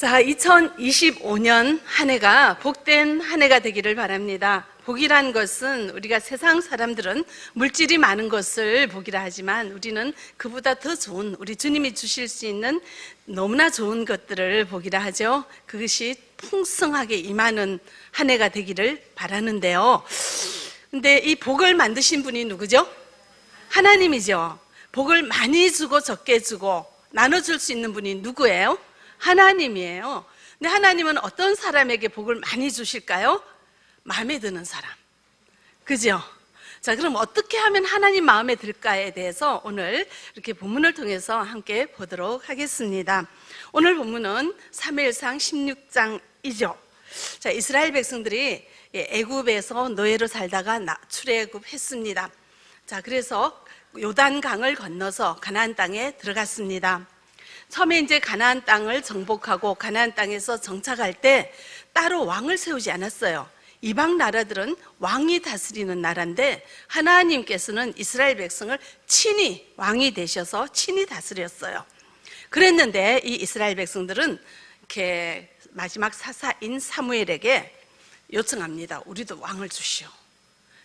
자, 2025년 한 해가 복된 한 해가 되기를 바랍니다. 복이란 것은 우리가 세상 사람들은 물질이 많은 것을 복이라 하지만 우리는 그보다 더 좋은 우리 주님이 주실 수 있는 너무나 좋은 것들을 복이라 하죠. 그것이 풍성하게 임하는 한 해가 되기를 바라는데요. 근데 이 복을 만드신 분이 누구죠? 하나님이죠. 복을 많이 주고 적게 주고 나눠줄 수 있는 분이 누구예요? 하나님이에요. 근데 하나님은 어떤 사람에게 복을 많이 주실까요? 마음에 드는 사람. 그죠? 자, 그럼 어떻게 하면 하나님 마음에 들까에 대해서 오늘 이렇게 본문을 통해서 함께 보도록 하겠습니다. 오늘 본문은 사무엘상 16장이죠. 자, 이스라엘 백성들이 애굽에서 노예로 살다가 출애굽했습니다. 자, 그래서 요단강을 건너서 가나안 땅에 들어갔습니다. 처음에 이제 가나안 땅을 정복하고 가나안 땅에서 정착할 때 따로 왕을 세우지 않았어요. 이방 나라들은 왕이 다스리는 나라인데 하나님께서는 이스라엘 백성을 친히 왕이 되셔서 친히 다스렸어요. 그랬는데 이 이스라엘 백성들은 이렇게 마지막 사사인 사무엘에게 요청합니다. 우리도 왕을 주시오.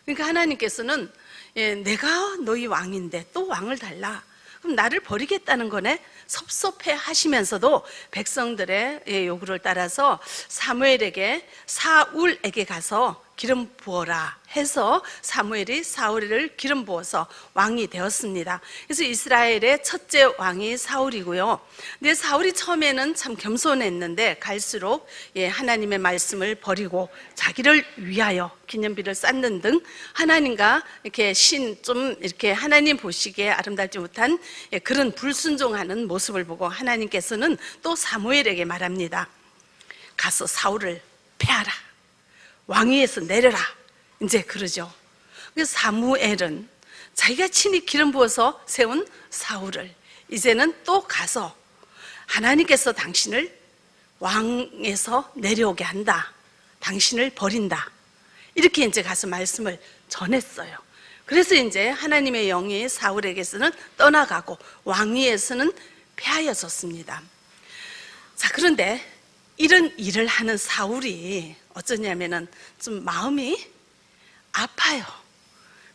그러니까 하나님께서는 내가 너희 왕인데 또 왕을 달라. 그럼 나를 버리겠다는 거네? 섭섭해 하시면서도 백성들의 요구를 따라서 사무엘에게 사울에게 가서 기름 부어라 해서 사무엘이 사울을 기름 부어서 왕이 되었습니다. 그래서 이스라엘의 첫째 왕이 사울이고요. 근데 사울이 처음에는 참 겸손했는데 갈수록 하나님의 말씀을 버리고 자기를 위하여 기념비를 쌓는 등 하나님과 이렇게 좀 이렇게 하나님 보시기에 아름답지 못한 그런 불순종하는 모습을 보고 하나님께서는 또 사무엘에게 말합니다. 가서 사울을 패하라. 왕위에서 내려라. 이제 그러죠. 그래서 사무엘은 자기가 친히 기름 부어서 세운 사울을 이제는 또 가서 하나님께서 당신을 왕에서 내려오게 한다. 당신을 버린다. 이렇게 이제 가서 말씀을 전했어요. 그래서 이제 하나님의 영이 사울에게서는 떠나가고 왕위에서는 패하여졌습니다. 자, 그런데 이런 일을 하는 사울이 어쩌냐면은 좀 마음이 아파요.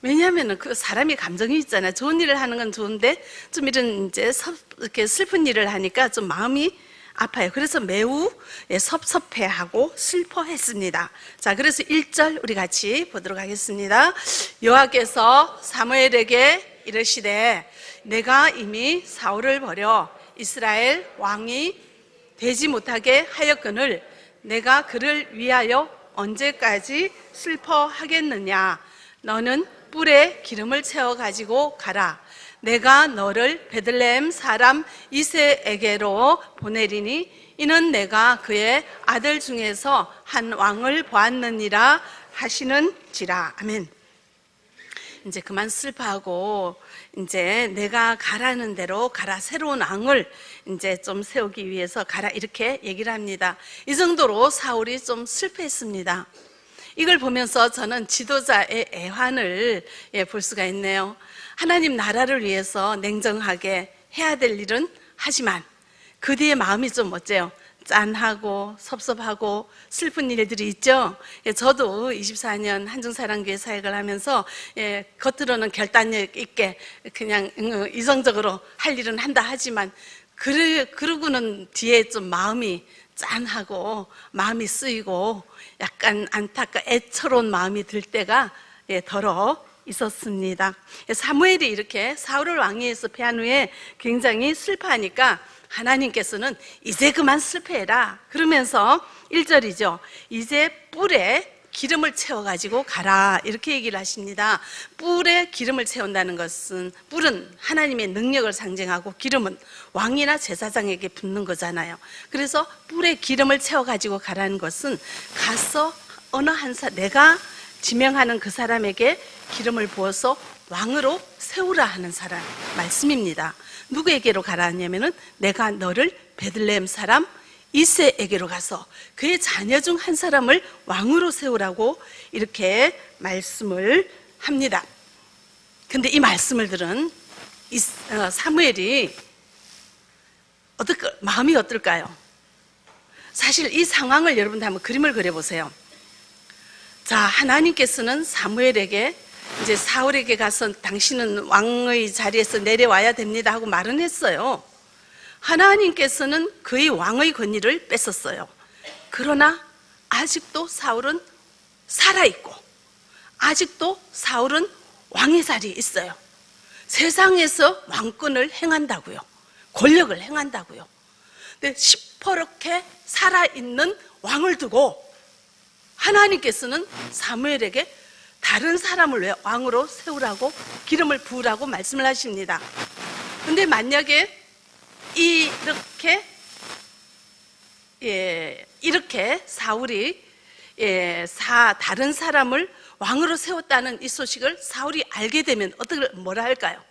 왜냐하면은 그 사람이 감정이 있잖아요. 좋은 일을 하는 건 좋은데 좀 이런 이제 이렇게 슬픈 일을 하니까 좀 마음이 아파요. 그래서 매우 섭섭해하고 슬퍼했습니다. 자, 그래서 1절 우리 같이 보도록 하겠습니다. 여호와께서 사무엘에게 이르시되 내가 이미 사울을 버려 이스라엘 왕이 되지 못하게 하였거늘 내가 그를 위하여 언제까지 슬퍼하겠느냐. 너는 뿔에 기름을 채워 가지고 가라. 내가 너를 베들레헴 사람 이새에게로 보내리니 이는 내가 그의 아들 중에서 한 왕을 보았느니라 하시는지라. 아멘. 이제 그만 슬퍼하고 이제 내가 가라는 대로 가라. 새로운 왕을 이제 좀 세우기 위해서 가라. 이렇게 얘기를 합니다. 이 정도로 사울이 좀 슬퍼했습니다. 이걸 보면서 저는 지도자의 애환을 볼 수가 있네요. 하나님 나라를 위해서 냉정하게 해야 될 일은 하지만 그 뒤에 마음이 좀 어째요? 짠하고 섭섭하고 슬픈 일들이 있죠. 저도 24년 한중사랑교회 사역을 하면서 겉으로는 결단력 있게 그냥 이성적으로 할 일은 한다 하지만 그러고는 뒤에 좀 마음이 짠하고 마음이 쓰이고 약간 애처로운 마음이 들 때가 더러 있었습니다. 사무엘이 이렇게 사울을 왕위에서 패한 후에 굉장히 슬퍼하니까 하나님께서는 이제 그만 슬퍼해라 그러면서 1절이죠. 이제 뿔에 기름을 채워가지고 가라 이렇게 얘기를 하십니다. 뿔에 기름을 채운다는 것은 뿔은 하나님의 능력을 상징하고 기름은 왕이나 제사장에게 붓는 거잖아요. 그래서 뿔에 기름을 채워가지고 가라는 것은 가서 어느 내가 지명하는 그 사람에게 기름을 부어서 왕으로 세우라 하는 사람 말씀입니다. 누구에게로 가라 하냐면은 내가 너를 베들레헴 사람 이새에게로 가서 그의 자녀 중 한 사람을 왕으로 세우라고 이렇게 말씀을 합니다. 근데 이 말씀을 들은 사무엘이 마음이 어떨까요? 사실 이 상황을 여러분들 한번 그림을 그려보세요. 자, 하나님께서는 사무엘에게 이제 사울에게 가서 당신은 왕의 자리에서 내려와야 됩니다 하고 말은 했어요. 하나님께서는 그의 왕의 권위를 뺏었어요. 그러나 아직도 사울은 살아있고 아직도 사울은 왕의 자리에 있어요. 세상에서 왕권을 행한다고요. 권력을 행한다고요. 근데 시퍼렇게 살아있는 왕을 두고 하나님께서는 사무엘에게 다른 사람을 왕으로 세우라고 기름을 부으라고 말씀을 하십니다. 근데 만약에 이렇게 사울이 다른 사람을 왕으로 세웠다는 이 소식을 사울이 알게 되면 뭐라 할까요?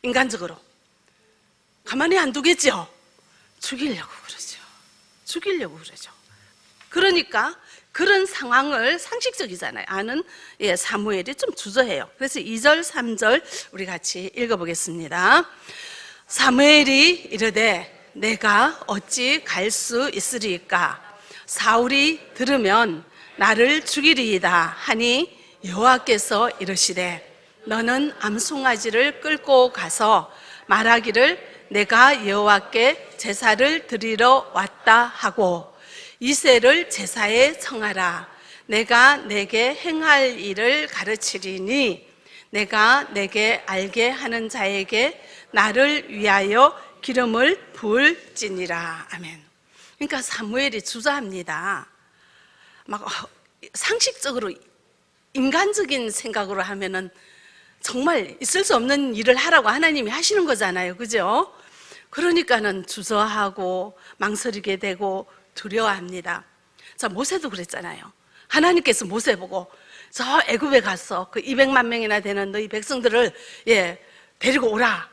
인간적으로 가만히 안 두겠죠. 죽이려고 그러죠. 그러니까 그런 상황을 상식적이잖아요. 아는 사무엘이 좀 주저해요. 그래서 2절, 3절 우리 같이 읽어보겠습니다. 사무엘이 이르되 내가 어찌 갈 수 있으리까? 사울이 들으면 나를 죽이리이다 하니 여호와께서 이르시되 너는 암송아지를 끌고 가서 말하기를 내가 여호와께 제사를 드리러 왔다 하고 이새를 제사에 청하라. 내가 내게 행할 일을 가르치리니 내가 내게 알게 하는 자에게 나를 위하여 기름을 부을지니라. 아멘. 그러니까 사무엘이 주저합니다. 막 상식적으로 인간적인 생각으로 하면은 정말 있을 수 없는 일을 하라고 하나님이 하시는 거잖아요. 그죠? 그러니까는 주저하고 망설이게 되고 두려워합니다. 자, 모세도 그랬잖아요. 하나님께서 모세 보고 저 애굽에 가서 그 200만 명이나 되는 너희 백성들을 데리고 오라.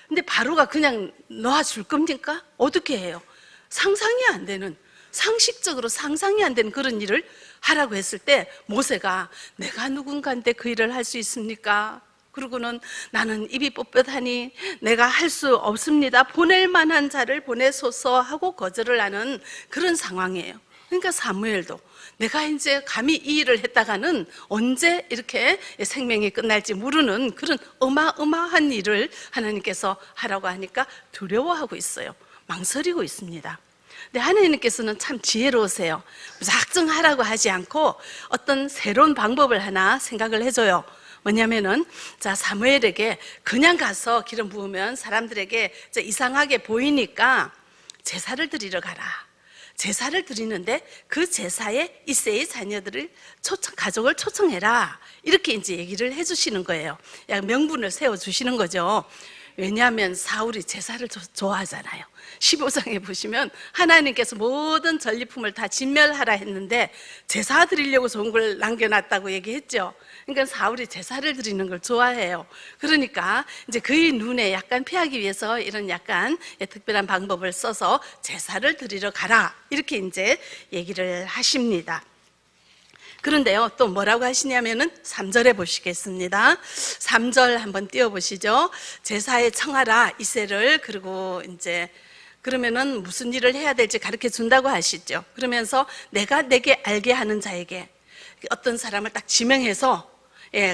근데 바로가 그냥 놓아줄 겁니까? 어떻게 해요? 상상이 안 되는, 상식적으로 상상이 안 되는 그런 일을 하라고 했을 때 모세가 내가 누군가인데 그 일을 할 수 있습니까? 그러고는 나는 입이 뻣뻣하니 내가 할 수 없습니다. 보낼 만한 자를 보내소서 하고 거절을 하는 그런 상황이에요. 그러니까 사무엘도 내가 이제 감히 이 일을 했다가는 언제 이렇게 생명이 끝날지 모르는 그런 어마어마한 일을 하나님께서 하라고 하니까 두려워하고 있어요. 망설이고 있습니다. 근데 하나님께서는 참 지혜로우세요. 무작정 하라고 하지 않고 어떤 새로운 방법을 하나 생각을 해줘요. 뭐냐면은 자, 사무엘에게 그냥 가서 기름 부으면 사람들에게 이상하게 보이니까 제사를 드리러 가라. 제사를 드리는데 그 제사에 이새의 자녀들을 가족을 초청해라. 이렇게 이제 얘기를 해주시는 거예요. 명분을 세워주시는 거죠. 왜냐하면 사울이 제사를 좋아하잖아요. 15장에 보시면 하나님께서 모든 전리품을 다 진멸하라 했는데 제사 드리려고 좋은 걸 남겨놨다고 얘기했죠. 그러니까 사울이 제사를 드리는 걸 좋아해요. 그러니까 이제 그의 눈에 약간 피하기 위해서 이런 약간 특별한 방법을 써서 제사를 드리러 가라. 이렇게 이제 얘기를 하십니다. 그런데요, 또 뭐라고 하시냐면은 3절에 보시겠습니다. 3절 한번 띄워보시죠. 제사에 청하라 이새를. 그리고 이제 그러면은 무슨 일을 해야 될지 가르쳐 준다고 하시죠. 그러면서 내가 내게 알게 하는 자에게 어떤 사람을 딱 지명해서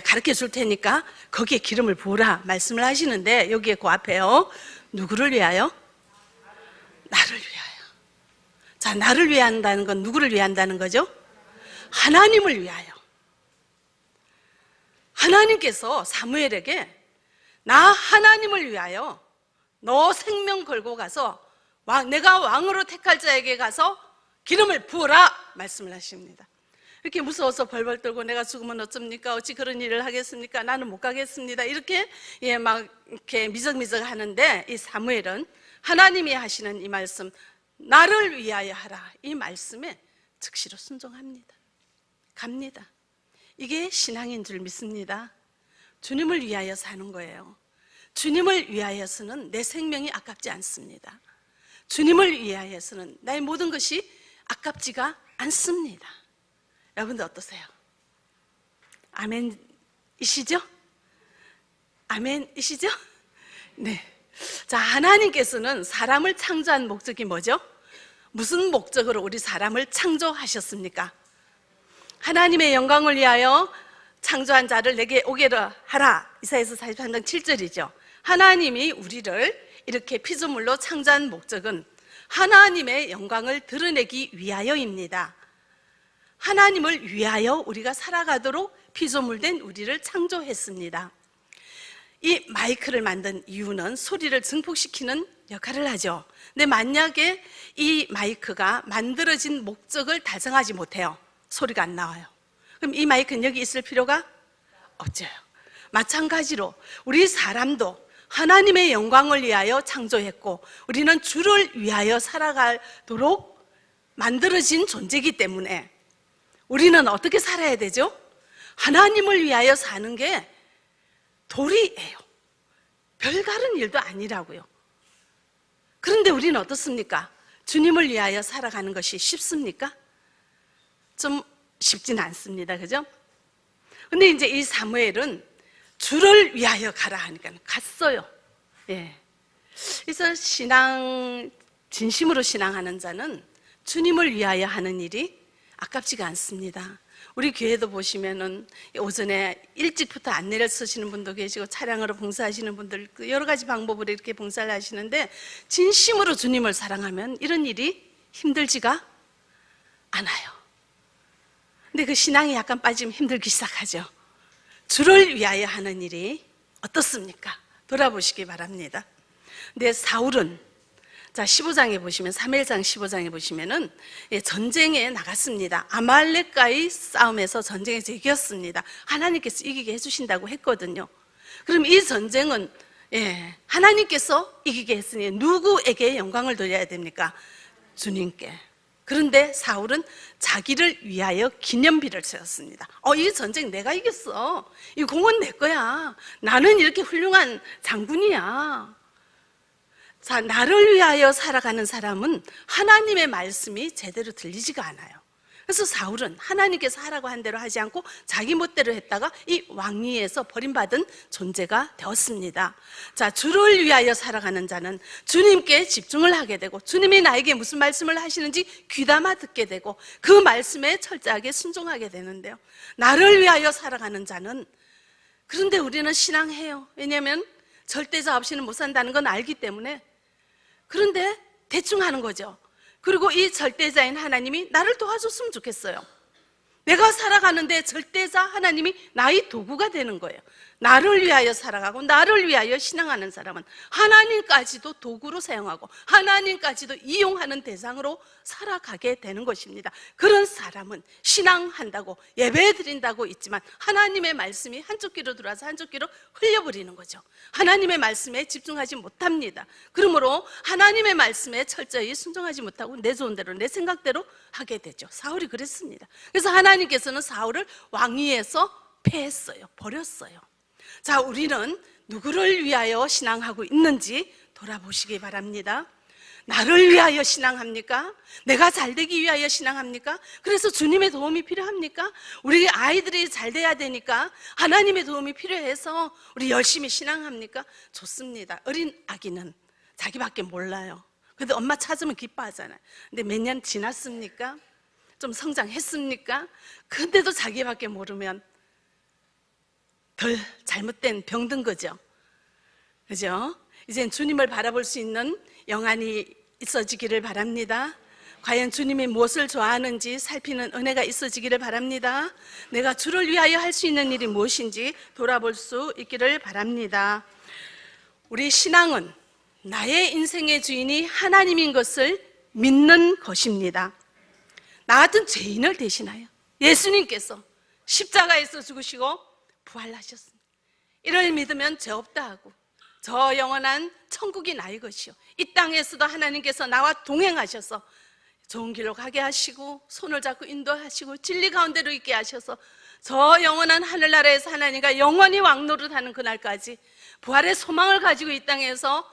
가르쳐 줄 테니까 거기에 기름을 부으라 말씀을 하시는데 여기에 그 앞에요. 누구를 위하여? 나를 위하여. 자, 나를 위한다는 건 누구를 위한다는 거죠? 하나님을 위하여. 하나님께서 사무엘에게 나 하나님을 위하여 너 생명 걸고 가서 내가 왕으로 택할 자에게 가서 기름을 부어라 말씀을 하십니다. 이렇게 무서워서 벌벌 떨고 내가 죽으면 어쩝니까? 어찌 그런 일을 하겠습니까? 나는 못 가겠습니다. 이렇게 막 이렇게 미적미적 하는데 이 사무엘은 하나님이 하시는 이 말씀 나를 위하여 하라 이 말씀에 즉시로 순종합니다. 갑니다. 이게 신앙인 줄 믿습니다. 주님을 위하여 사는 거예요. 주님을 위하여서는 내 생명이 아깝지 않습니다. 주님을 위하여서는 나의 모든 것이 아깝지가 않습니다. 여러분들 어떠세요? 아멘이시죠? 아멘이시죠? 네. 자, 하나님께서는 사람을 창조한 목적이 뭐죠? 무슨 목적으로 우리 사람을 창조하셨습니까? 하나님의 영광을 위하여 창조한 자를 내게 오게 하라. 이사야서 43장 7절이죠. 하나님이 우리를 이렇게 피조물로 창조한 목적은 하나님의 영광을 드러내기 위하여입니다. 하나님을 위하여 우리가 살아가도록 피조물된 우리를 창조했습니다. 이 마이크를 만든 이유는 소리를 증폭시키는 역할을 하죠. 근데 만약에 이 마이크가 만들어진 목적을 달성하지 못해요. 소리가 안 나와요. 그럼 이 마이크는 여기 있을 필요가 없죠. 마찬가지로 우리 사람도 하나님의 영광을 위하여 창조했고 우리는 주를 위하여 살아가도록 만들어진 존재이기 때문에 우리는 어떻게 살아야 되죠? 하나님을 위하여 사는 게 도리예요. 별다른 일도 아니라고요. 그런데 우리는 어떻습니까? 주님을 위하여 살아가는 것이 쉽습니까? 좀 쉽진 않습니다. 그죠? 근데 이제 이 사무엘은 주를 위하여 가라 하니까 갔어요. 예. 그래서 진심으로 신앙하는 자는 주님을 위하여 하는 일이 아깝지가 않습니다. 우리 교회도 보시면은 오전에 일찍부터 안내를 쓰시는 분도 계시고 차량으로 봉사하시는 분들 여러 가지 방법으로 이렇게 봉사를 하시는데 진심으로 주님을 사랑하면 이런 일이 힘들지가 않아요. 근데 그 신앙이 약간 빠지면 힘들기 시작하죠. 주를 위하여 하는 일이 어떻습니까? 돌아보시기 바랍니다. 근데 사울은 15장에 보시면 사무엘상 15장에 보시면은 전쟁에 나갔습니다. 아말렉과의 싸움에서 전쟁에서 이겼습니다. 하나님께서 이기게 해주신다고 했거든요. 그럼 이 전쟁은 하나님께서 이기게 했으니 누구에게 영광을 돌려야 됩니까? 주님께. 그런데 사울은 자기를 위하여 기념비를 세웠습니다. 이 전쟁 내가 이겼어. 이 공은 내 거야. 나는 이렇게 훌륭한 장군이야. 자, 나를 위하여 살아가는 사람은 하나님의 말씀이 제대로 들리지가 않아요. 그래서 사울은 하나님께서 하라고 한 대로 하지 않고 자기 멋대로 했다가 이 왕위에서 버림받은 존재가 되었습니다. 자, 주를 위하여 살아가는 자는 주님께 집중을 하게 되고 주님이 나에게 무슨 말씀을 하시는지 귀담아 듣게 되고 그 말씀에 철저하게 순종하게 되는데요. 나를 위하여 살아가는 자는 그런데 우리는 신앙해요. 왜냐하면 절대자 없이는 못 산다는 건 알기 때문에 그런데 대충 하는 거죠. 그리고 이 절대자인 하나님이 나를 도와줬으면 좋겠어요. 내가 살아가는데 절대자 하나님이 나의 도구가 되는 거예요. 나를 위하여 살아가고 나를 위하여 신앙하는 사람은 하나님까지도 도구로 사용하고 하나님까지도 이용하는 대상으로 살아가게 되는 것입니다. 그런 사람은 신앙한다고 예배드린다고 있지만 하나님의 말씀이 한쪽 귀로 들어와서 한쪽 귀로 흘려버리는 거죠. 하나님의 말씀에 집중하지 못합니다. 그러므로 하나님의 말씀에 철저히 순종하지 못하고 내 좋은 대로 내 생각대로 하게 되죠. 사울이 그랬습니다. 그래서 하나님께서는 사울을 왕위에서 패했어요. 버렸어요. 자, 우리는 누구를 위하여 신앙하고 있는지 돌아보시기 바랍니다. 나를 위하여 신앙합니까? 내가 잘되기 위하여 신앙합니까? 그래서 주님의 도움이 필요합니까? 우리 아이들이 잘 돼야 되니까 하나님의 도움이 필요해서 우리 열심히 신앙합니까? 좋습니다. 어린 아기는 자기밖에 몰라요. 근데 엄마 찾으면 기뻐하잖아요. 근데 몇 년 지났습니까? 좀 성장했습니까? 근데도 자기밖에 모르면 덜 잘못된 병든 거죠. 그죠? 이젠 주님을 바라볼 수 있는 영안이 있어지기를 바랍니다. 과연 주님이 무엇을 좋아하는지 살피는 은혜가 있어지기를 바랍니다. 내가 주를 위하여 할 수 있는 일이 무엇인지 돌아볼 수 있기를 바랍니다. 우리 신앙은 나의 인생의 주인이 하나님인 것을 믿는 것입니다. 나 같은 죄인을 대신하여 예수님께서 십자가에서 죽으시고 부활하셨습니다. 이를 믿으면 죄 없다 하고 저 영원한 천국이 나의 것이요 이 땅에서도 하나님께서 나와 동행하셔서 좋은 길로 가게 하시고 손을 잡고 인도하시고 진리 가운데로 있게 하셔서 저 영원한 하늘나라에서 하나님과 영원히 왕노릇하는 그날까지 부활의 소망을 가지고 이 땅에서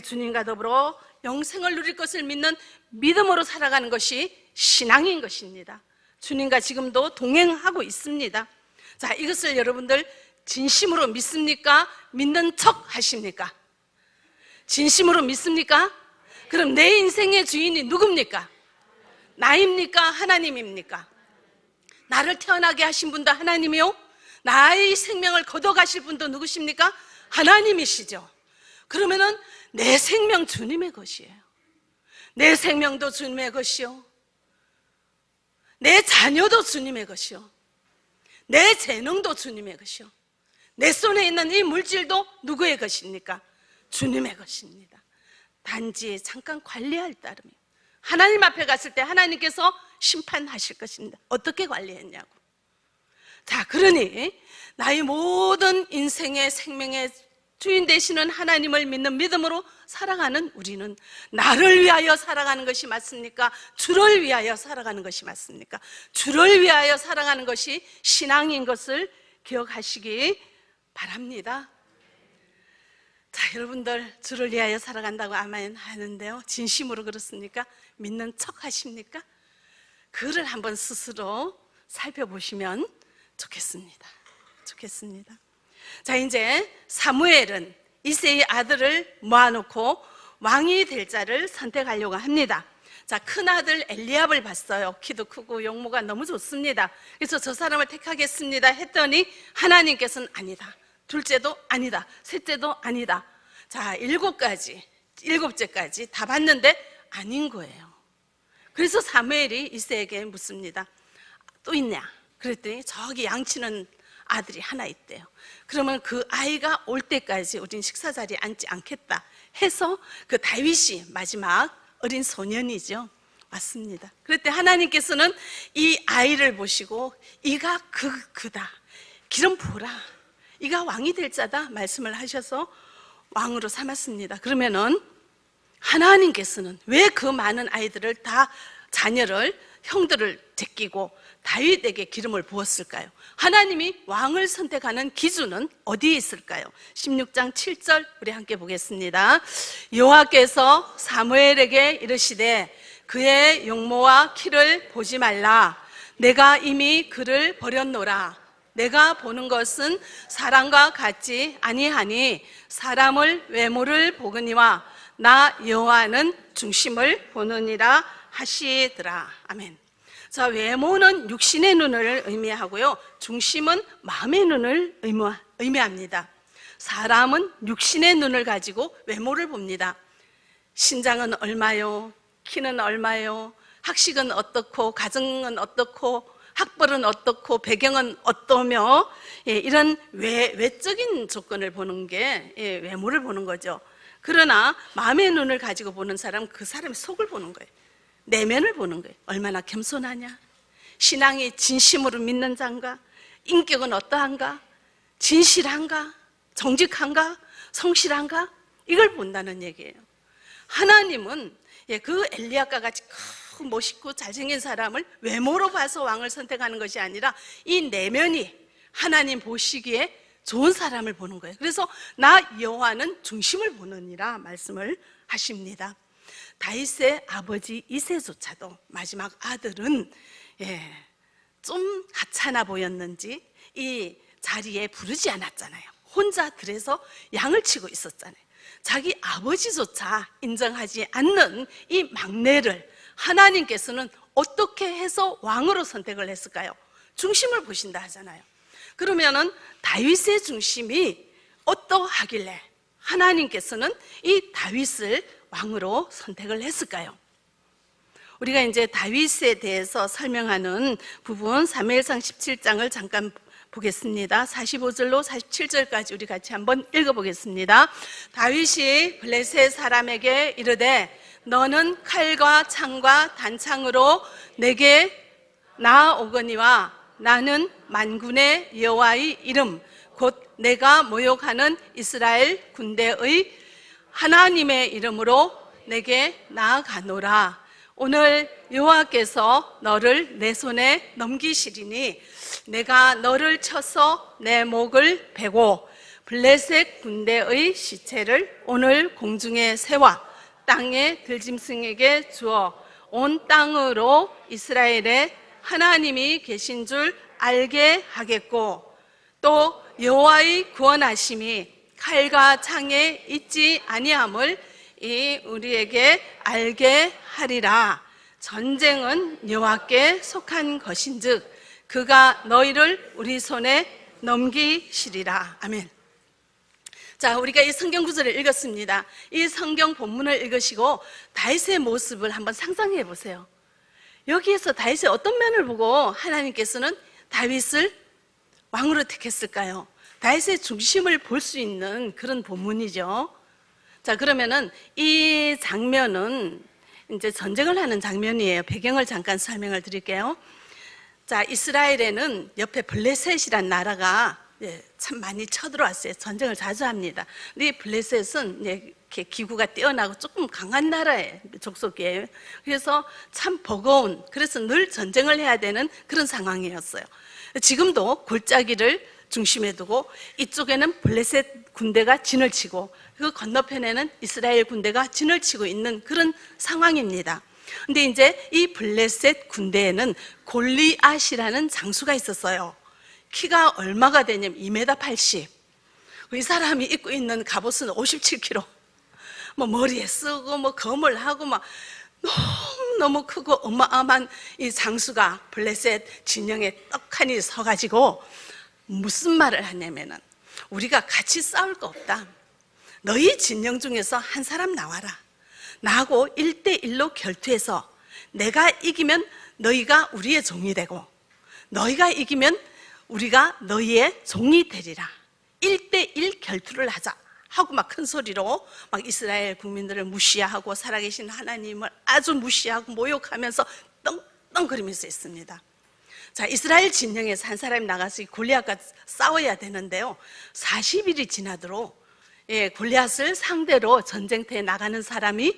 주님과 더불어 영생을 누릴 것을 믿는 믿음으로 살아가는 것이 신앙인 것입니다. 주님과 지금도 동행하고 있습니다. 자, 이것을 여러분들 진심으로 믿습니까? 믿는 척 하십니까? 진심으로 믿습니까? 그럼 내 인생의 주인이 누굽니까? 나입니까? 하나님입니까? 나를 태어나게 하신 분도 하나님이요, 나의 생명을 거둬가실 분도 누구십니까? 하나님이시죠. 그러면은 내 생명 주님의 것이에요. 내 생명도 주님의 것이요, 내 자녀도 주님의 것이요, 내 재능도 주님의 것이요, 내 손에 있는 이 물질도 누구의 것입니까? 주님의 것입니다. 단지 잠깐 관리할 따름이에요. 하나님 앞에 갔을 때 하나님께서 심판하실 것입니다. 어떻게 관리했냐고. 자, 그러니 나의 모든 인생의 생명의 주인 되시는 하나님을 믿는 믿음으로 살아가는 우리는 나를 위하여 살아가는 것이 맞습니까? 주를 위하여 살아가는 것이 맞습니까? 주를 위하여 살아가는 것이 신앙인 것을 기억하시기 바랍니다. 자, 여러분들 주를 위하여 살아간다고 아멘 하는데요, 진심으로 그렇습니까? 믿는 척 하십니까? 그를 한번 스스로 살펴보시면 좋겠습니다. 자, 이제 사무엘은 이새의 아들을 모아놓고 왕이 될 자를 선택하려고 합니다. 자, 큰아들 엘리압을 봤어요. 키도 크고 용모가 너무 좋습니다. 그래서 저 사람을 택하겠습니다 했더니 하나님께서는 아니다, 둘째도 아니다, 셋째도 아니다. 자, 일곱째까지 다 봤는데 아닌 거예요. 그래서 사무엘이 이새에게 묻습니다. 또 있냐? 그랬더니 저기 양치는 아들이 하나 있대요. 그러면 그 아이가 올 때까지 우린 식사 자리에 앉지 않겠다 해서 그 다윗이 마지막 어린 소년이죠. 맞습니다. 그때 하나님께서는 이 아이를 보시고 이가 그다, 기름 부으라, 이가 왕이 될 자다 말씀을 하셔서 왕으로 삼았습니다. 그러면은 하나님께서는 왜 그 많은 아이들을 다, 자녀를, 형들을 제끼고 다윗에게 기름을 부었을까요? 하나님이 왕을 선택하는 기준은 어디에 있을까요? 16장 7절 우리 함께 보겠습니다. 여호와께서 사무엘에게 이르시되 그의 용모와 키를 보지 말라. 내가 이미 그를 버렸노라. 내가 보는 것은 사람과 같지 아니하니 사람을 외모를 보거니와 나 여호와는 중심을 보느니라 하시더라. 아멘. 자, 외모는 육신의 눈을 의미하고요, 중심은 마음의 눈을 의미합니다. 사람은 육신의 눈을 가지고 외모를 봅니다. 신장은 얼마요? 키는 얼마요? 학식은 어떻고, 가정은 어떻고, 학벌은 어떻고, 배경은 어떠며, 이런 외적인 조건을 보는 게 외모를 보는 거죠. 그러나 마음의 눈을 가지고 보는 사람은 그 사람의 속을 보는 거예요. 내면을 보는 거예요. 얼마나 겸손하냐, 신앙이 진심으로 믿는 자인가, 인격은 어떠한가, 진실한가, 정직한가, 성실한가, 이걸 본다는 얘기예요. 하나님은 그 엘리야과 같이 크고 멋있고 잘생긴 사람을 외모로 봐서 왕을 선택하는 것이 아니라 이 내면이 하나님 보시기에 좋은 사람을 보는 거예요. 그래서 나 여호와는 중심을 보느니라 말씀을 하십니다. 다윗의 아버지 이새조차도 마지막 아들은 좀 하찮아 보였는지 이 자리에 부르지 않았잖아요. 혼자 들에서 양을 치고 있었잖아요. 자기 아버지조차 인정하지 않는 이 막내를 하나님께서는 어떻게 해서 왕으로 선택을 했을까요? 중심을 보신다 하잖아요. 그러면은 다윗의 중심이 어떠하길래 하나님께서는 이 다윗을 왕으로 선택을 했을까요? 우리가 이제 다윗에 대해서 설명하는 부분 사무엘상 17장을 잠깐 보겠습니다. 45절로 47절까지 우리 같이 한번 읽어보겠습니다. 다윗이 블레셋 사람에게 이르되 너는 칼과 창과 단창으로 내게 나아오거니와 나는 만군의 여호와의 이름 곧 내가 모욕하는 이스라엘 군대의 하나님의 이름으로 내게 나아가노라. 오늘 여호와께서 너를 내 손에 넘기시리니 내가 너를 쳐서 내 목을 베고 블레셋 군대의 시체를 오늘 공중에 세워 땅의 들짐승에게 주어 온 땅으로 이스라엘의 하나님이 계신 줄 알게 하겠고 또 여호와의 구원하심이 칼과 창에 있지 아니함을 이 우리에게 알게 하리라. 전쟁은 여호와께 속한 것인즉 그가 너희를 우리 손에 넘기시리라. 아멘. 자, 우리가 이 성경 구절을 읽었습니다. 이 성경 본문을 읽으시고 다윗의 모습을 한번 상상해 보세요. 여기에서 다윗의 어떤 면을 보고 하나님께서는 다윗을 왕으로 택했을까요? 다윗의 중심을 볼 수 있는 그런 본문이죠. 자, 그러면은 이 장면은 이제 전쟁을 하는 장면이에요. 배경을 잠깐 설명을 드릴게요. 자, 이스라엘에는 옆에 블레셋이란 나라가 참 많이 쳐들어왔어요. 전쟁을 자주 합니다. 근데 이 블레셋은 이렇게 기구가 뛰어나고 조금 강한 나라의 족속이에요. 그래서 참 버거운, 그래서 늘 전쟁을 해야 되는 그런 상황이었어요. 지금도 골짜기를 중심에 두고 이쪽에는 블레셋 군대가 진을 치고 그 건너편에는 이스라엘 군대가 진을 치고 있는 그런 상황입니다. 근데 이제 이 블레셋 군대에는 골리앗이라는 장수가 있었어요. 키가 얼마가 되냐면 2m 80. 이 사람이 입고 있는 갑옷은 57kg. 뭐 머리에 쓰고 뭐 검을 하고 막 너무 크고 어마어마한 이 장수가 블레셋 진영에 떡하니 서가지고 무슨 말을 하냐면은 우리가 같이 싸울 거 없다. 너희 진영 중에서 한 사람 나와라. 나하고 1대1로 결투해서 내가 이기면 너희가 우리의 종이 되고 너희가 이기면 우리가 너희의 종이 되리라. 1대1 결투를 하자 하고 막 큰 소리로 막 이스라엘 국민들을 무시하고 살아계신 하나님을 아주 무시하고 모욕하면서 떵떵거리면서 있습니다. 자, 이스라엘 진영에서 한 사람이 나가서 골리앗과 싸워야 되는데요, 40일이 지나도록 골리앗을 상대로 전쟁터에 나가는 사람이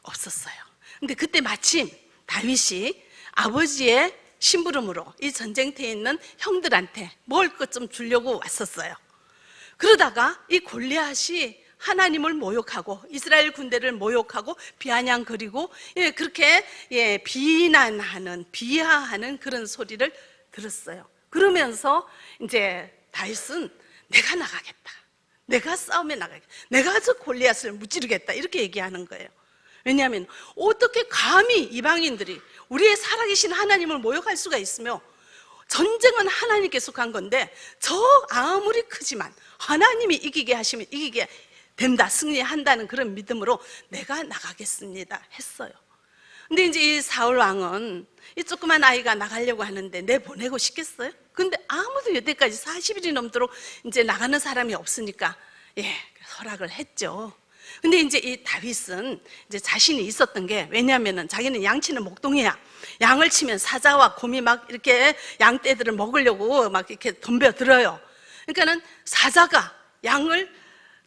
없었어요. 근데 그때 마침 다윗이 아버지의 심부름으로 이 전쟁터에 있는 형들한테 먹을 것 좀 주려고 왔었어요. 그러다가 이 골리앗이 하나님을 모욕하고 이스라엘 군대를 모욕하고 비아냥거리고 그렇게 비난하는, 비하하는 그런 소리를 들었어요. 그러면서 이제 다윗은 내가 나가겠다, 내가 싸움에 나가겠다, 내가 저 골리앗을 무찌르겠다, 이렇게 얘기하는 거예요. 왜냐하면 어떻게 감히 이방인들이 우리의 살아계신 하나님을 모욕할 수가 있으며, 전쟁은 하나님께 속한 건데 저 아무리 크지만 하나님이 이기게 하시면 이기게 된다, 승리한다는 그런 믿음으로 내가 나가겠습니다 했어요. 근데 이제 이 사울 왕은 이 조그만 아이가 나가려고 하는데 내보내고 싶겠어요? 근데 아무도 여태까지 40일이 넘도록 이제 나가는 사람이 없으니까 허락을 했죠. 근데 이제 이 다윗은 이제 자신이 있었던 게, 왜냐하면은 자기는 양치는 목동이야. 양을 치면 사자와 곰이 막 이렇게 양떼들을 먹으려고 막 이렇게 덤벼들어요. 그러니까는 사자가 양을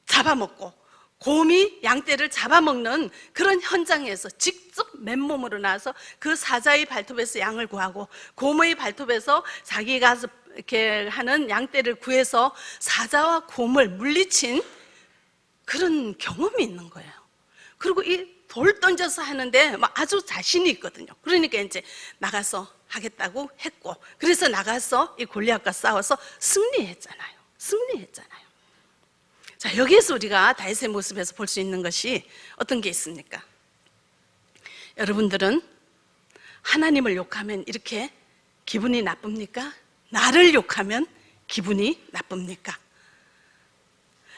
잡아먹고 곰이 양떼를 잡아먹는 그런 현장에서 직접 맨몸으로 나와서 그 사자의 발톱에서 양을 구하고 곰의 발톱에서 자기가 이렇게 하는 양떼를 구해서 사자와 곰을 물리친 그런 경험이 있는 거예요. 그리고 이 돌 던져서 하는데 아주 자신이 있거든요. 그러니까 이제 나가서 하겠다고 했고, 그래서 나가서 이 골리앗과 싸워서 승리했잖아요. 자, 여기에서 우리가 다윗의 모습에서 볼 수 있는 것이 어떤 게 있습니까? 여러분들은 하나님을 욕하면 이렇게 기분이 나쁩니까? 나를 욕하면 기분이 나쁩니까?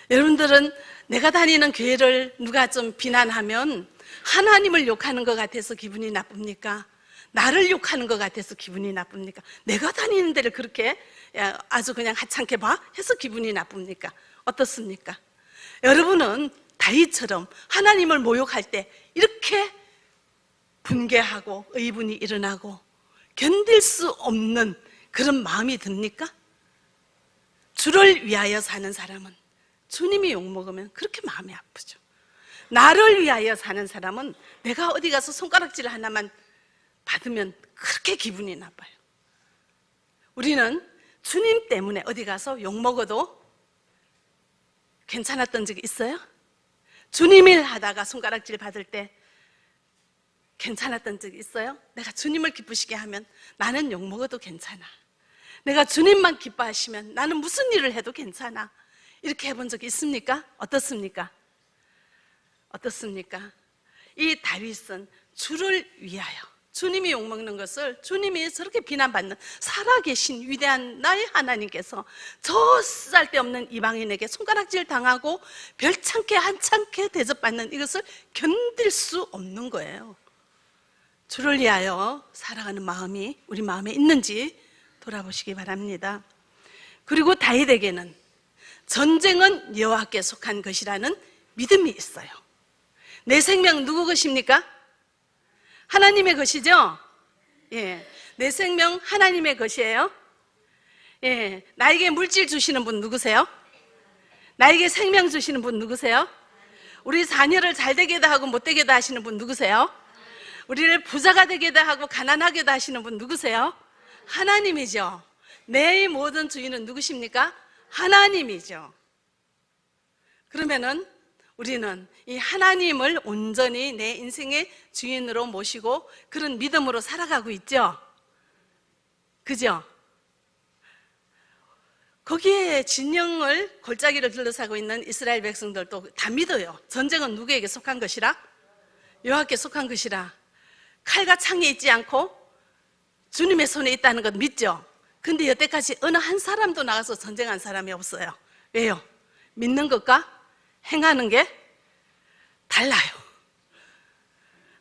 여러분들은 내가 다니는 교회를 누가 좀 비난하면 하나님을 욕하는 것 같아서 기분이 나쁩니까? 나를 욕하는 것 같아서 기분이 나쁩니까? 내가 다니는 데를 그렇게 아주 그냥 하찮게 봐? 해서 기분이 나쁩니까? 어떻습니까? 여러분은 다윗처럼 하나님을 모욕할 때 이렇게 분개하고 의분이 일어나고 견딜 수 없는 그런 마음이 듭니까? 주를 위하여 사는 사람은 주님이 욕먹으면 그렇게 마음이 아프죠. 나를 위하여 사는 사람은 내가 어디 가서 손가락질 하나만 받으면 그렇게 기분이 나빠요. 우리는 주님 때문에 어디 가서 욕먹어도 괜찮았던 적이 있어요? 주님 일 하다가 손가락질 받을 때 괜찮았던 적이 있어요? 내가 주님을 기쁘시게 하면 나는 욕먹어도 괜찮아. 내가 주님만 기뻐하시면 나는 무슨 일을 해도 괜찮아. 이렇게 해본 적이 있습니까? 어떻습니까? 이 다윗은 주를 위하여, 주님이 욕먹는 것을 주님이 저렇게 비난받는 살아계신 위대한 나의 하나님께서 저 쓸데없는 이방인에게 손가락질 당하고 별창게 한창게 대접받는 이것을 견딜 수 없는 거예요. 주를 위하여 살아가는 마음이 우리 마음에 있는지 돌아보시기 바랍니다. 그리고 다윗에게는 전쟁은 여호와께 속한 것이라는 믿음이 있어요. 내 생명 누구 것입니까? 하나님의 것이죠? 예. 내 생명 하나님의 것이에요? 예. 나에게 물질 주시는 분 누구세요? 나에게 생명 주시는 분 누구세요? 우리 자녀를 잘 되게도 하고 못 되게도 하시는 분 누구세요? 우리를 부자가 되게도 하고 가난하게도 하시는 분 누구세요? 하나님이죠. 내 모든 주인은 누구십니까? 하나님이죠. 그러면은 우리는 이 하나님을 온전히 내 인생의 주인으로 모시고 그런 믿음으로 살아가고 있죠. 그죠? 거기에 진영을 골짜기를 둘러싸고 있는 이스라엘 백성들도 다 믿어요. 전쟁은 누구에게 속한 것이라? 여호와께 속한 것이라. 칼과 창이 있지 않고 주님의 손에 있다는 것 믿죠? 근데 여태까지 어느 한 사람도 나가서 전쟁한 사람이 없어요. 왜요? 믿는 것과 행하는 게 달라요.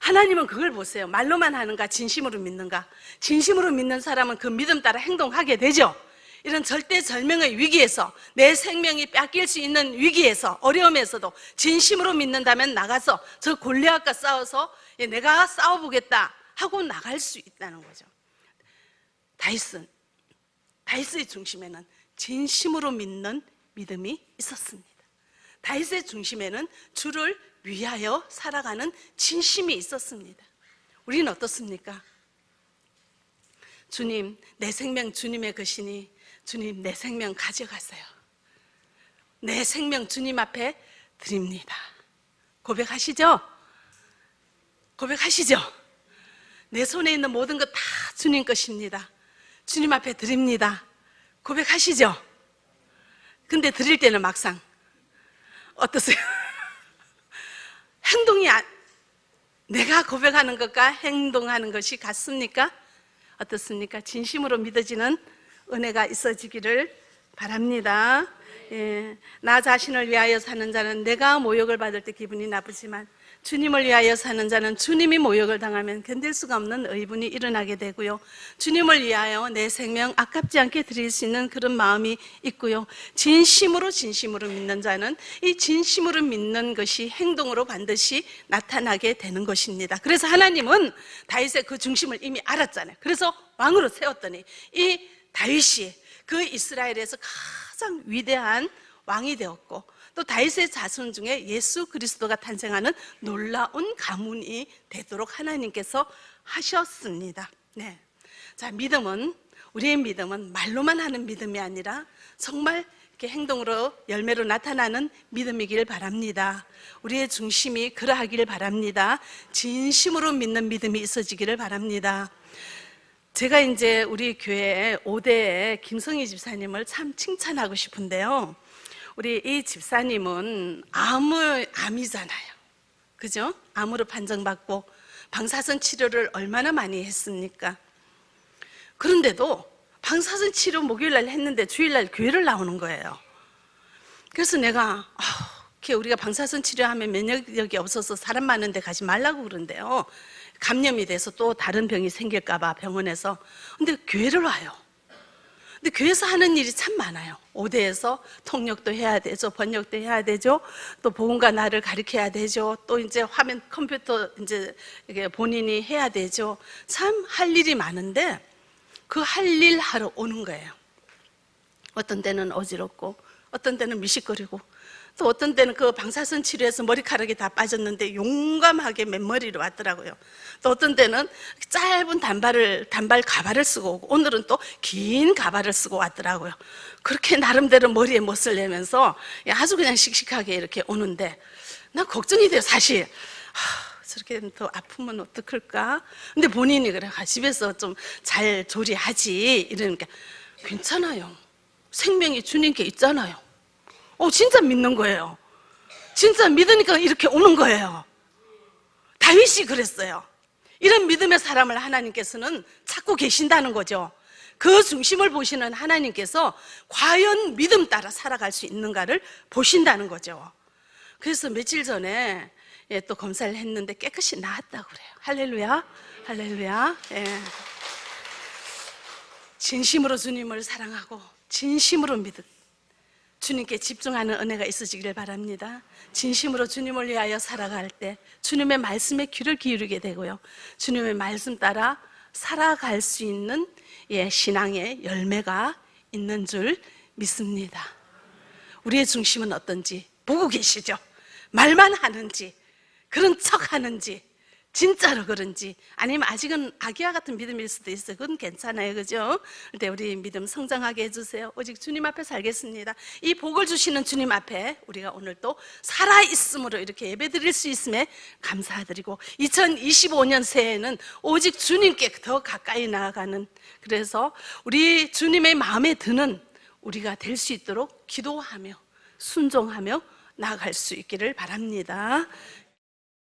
하나님은 그걸 보세요. 말로만 하는가 진심으로 믿는가. 진심으로 믿는 사람은 그 믿음 따라 행동하게 되죠. 이런 절대절명의 위기에서 내 생명이 뺏길 수 있는 위기에서 어려움에서도 진심으로 믿는다면 나가서 저 골리앗과 싸워서 내가 싸워보겠다 하고 나갈 수 있다는 거죠. 다윗의 중심에는 진심으로 믿는 믿음이 있었습니다. 다윗의 중심에는 주를 위하여 살아가는 진심이 있었습니다. 우리는 어떻습니까? 주님, 내 생명 주님의 것이니 주님 내 생명 가져가세요. 내 생명 주님 앞에 드립니다. 고백하시죠? 고백하시죠? 내 손에 있는 모든 것 다 주님 것입니다. 주님 앞에 드립니다. 고백하시죠? 근데 드릴 때는 막상 어떠세요? 행동이 내가 고백하는 것과 행동하는 것이 같습니까? 어떻습니까? 진심으로 믿어지는 은혜가 있어지기를 바랍니다. 예, 나 자신을 위하여 사는 자는 내가 모욕을 받을 때 기분이 나쁘지만 주님을 위하여 사는 자는 주님이 모욕을 당하면 견딜 수가 없는 의분이 일어나게 되고요. 주님을 위하여 내 생명 아깝지 않게 드릴 수 있는 그런 마음이 있고요. 진심으로 믿는 자는 이 진심으로 믿는 것이 행동으로 반드시 나타나게 되는 것입니다. 그래서 하나님은 다윗의 그 중심을 이미 알았잖아요. 그래서 왕으로 세웠더니 이 다윗이 그 이스라엘에서 가장 위대한 왕이 되었고 또 다윗의 자손 중에 예수 그리스도가 탄생하는 놀라운 가문이 되도록 하나님께서 하셨습니다. 네. 자, 우리의 믿음은 말로만 하는 믿음이 아니라 정말 이렇게 행동으로 열매로 나타나는 믿음이길 바랍니다. 우리의 중심이 그러하길 바랍니다. 진심으로 믿는 믿음이 있어지기를 바랍니다. 제가 이제 우리 교회 5대의 김성희 집사님을 참 칭찬하고 싶은데요. 우리 이 집사님은 암이잖아요. 그죠? 암으로 판정받고 방사선 치료를 얼마나 많이 했습니까? 그런데도 방사선 치료 목요일날 했는데 주일날 교회를 나오는 거예요. 그래서 내가 우리가 방사선 치료하면 면역력이 없어서 사람 많은 데 가지 말라고 그러는데요. 감염이 돼서 또 다른 병이 생길까 봐 병원에서. 근데 교회를 와요. 근데 교회에서 하는 일이 참 많아요. 5대에서 통역도 해야 되죠. 번역도 해야 되죠. 또 복음과 나를 가르쳐야 되죠. 또 이제 화면 컴퓨터 이제 본인이 해야 되죠. 참 할 일이 많은데 그 할 일 하러 오는 거예요. 어떤 때는 어지럽고 어떤 때는 미식거리고 또 어떤 때는 그 방사선 치료해서 머리카락이 다 빠졌는데 용감하게 맨머리로 왔더라고요. 또 어떤 때는 짧은 단발 가발을 쓰고 오고 오늘은 또 긴 가발을 쓰고 왔더라고요. 그렇게 나름대로 머리에 멋을 내면서 아주 그냥 씩씩하게 이렇게 오는데 나 걱정이 돼요, 사실. 저렇게 더 아프면 어떡할까? 근데 본인이 그래, 집에서 좀 잘 조리하지 이러니까 괜찮아요. 생명이 주님께 있잖아요. 진짜 믿는 거예요. 진짜 믿으니까 이렇게 오는 거예요. 다윗이 그랬어요. 이런 믿음의 사람을 하나님께서는 찾고 계신다는 거죠. 그 중심을 보시는 하나님께서 과연 믿음 따라 살아갈 수 있는가를 보신다는 거죠. 그래서 며칠 전에 또 검사를 했는데 깨끗이 나았다고 그래요. 할렐루야, 할렐루야. 예. 진심으로 주님을 사랑하고 진심으로 믿음, 주님께 집중하는 은혜가 있으시길 바랍니다. 진심으로 주님을 위하여 살아갈 때 주님의 말씀에 귀를 기울이게 되고요, 주님의 말씀 따라 살아갈 수 있는 신앙의 열매가 있는 줄 믿습니다. 우리의 중심은 어떤지 보고 계시죠? 말만 하는지, 그런 척 하는지, 진짜로 그런지, 아니면 아직은 아기와 같은 믿음일 수도 있어요. 그건 괜찮아요, 그죠? 근데 우리 믿음 성장하게 해주세요. 오직 주님 앞에 살겠습니다. 이 복을 주시는 주님 앞에 우리가 오늘 또 살아있음으로 이렇게 예배드릴 수 있음에 감사드리고, 2025년 새해에는 오직 주님께 더 가까이 나아가는, 그래서 우리 주님의 마음에 드는 우리가 될 수 있도록 기도하며 순종하며 나아갈 수 있기를 바랍니다.